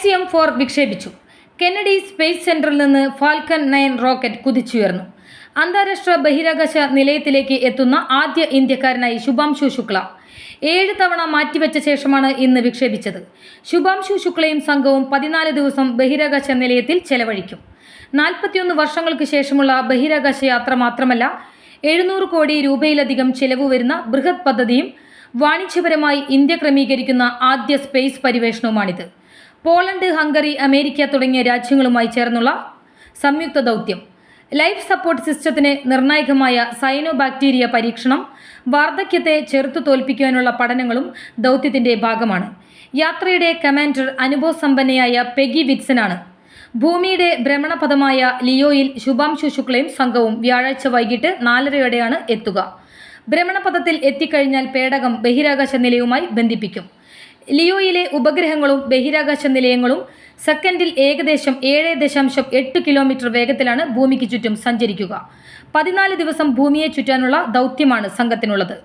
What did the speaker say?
XM-4 വിക്ഷേപിച്ചു. Kennedy space സെന്ററിൽ നിന്ന് falcon 9 rocket കുതിച്ചുയർന്നു. അന്താരാഷ്ട്ര ബഹിരാകാശ നിലയത്തിലേക്ക് എത്തുന്ന ആദ്യ ഇന്ത്യക്കാരനായി ശുഭാംശു ശുക്ല 7 തവണ മാറ്റിവെച്ച ശേഷമാണ് ഇന്ന് വിക്ഷേപിച്ചത്. ശുഭാംശു ശുക്ലയും സംഘവും 14 ദിവസം ബഹിരാകാശ നിലയത്തിൽ ചെലവഴിക്കും. 41 വർഷങ്ങൾക്ക് ശേഷമുള്ള ബഹിരാകാശ യാത്ര മാത്രമല്ല, 700 കോടി രൂപയിലധികം ചെലവ് വരുന്ന ബൃഹത് പദ്ധതിയും വാണിജ്യപരമായി ഇന്ത്യ ക്രമീകരിക്കുന്ന ആദ്യ സ്പേസ് പര്യവേഷണവുമാണിത്. പോളണ്ട്, ഹംഗറി, അമേരിക്ക തുടങ്ങിയ രാജ്യങ്ങളുമായി ചേർന്നുള്ള സംയുക്ത ദൗത്യം. ലൈഫ് സപ്പോർട്ട് സിസ്റ്റത്തിന് നിർണായകമായ സൈനോബാക്ടീരിയ പരീക്ഷണം, വാർദ്ധക്യത്തെ ചെറുത്തു തോൽപ്പിക്കുവാനുള്ള പഠനങ്ങളും ദൗത്യത്തിൻ്റെ ഭാഗമാണ്. യാത്രയുടെ കമാൻഡർ അനുഭവസമ്പന്നയായ പെഗി വിറ്റ്സനാണ്. ഭൂമിയുടെ ഭ്രമണപഥമായ ലിയോയിൽ ശുഭാംശു ശുക്ലയും സംഘവും വ്യാഴാഴ്ച വൈകിട്ട് 4:30യോടെയാണ് എത്തുക. ഭ്രമണപഥത്തിൽ എത്തിക്കഴിഞ്ഞാൽ പേടകം ബഹിരാകാശ നിലയവുമായി ബന്ധിപ്പിക്കും. ലിയോയിലെ ഉപഗ്രഹങ്ങളും ബഹിരാകാശ നിലയങ്ങളും സെക്കൻഡിൽ ഏകദേശം 7.8 കിലോമീറ്റർ വേഗത്തിലാണ് ഭൂമിക്ക് ചുറ്റും സഞ്ചരിക്കുക. 14 ദിവസം ഭൂമിയെ ചുറ്റാനുള്ള ദൗത്യമാണ് സംഘത്തിനുള്ളത്.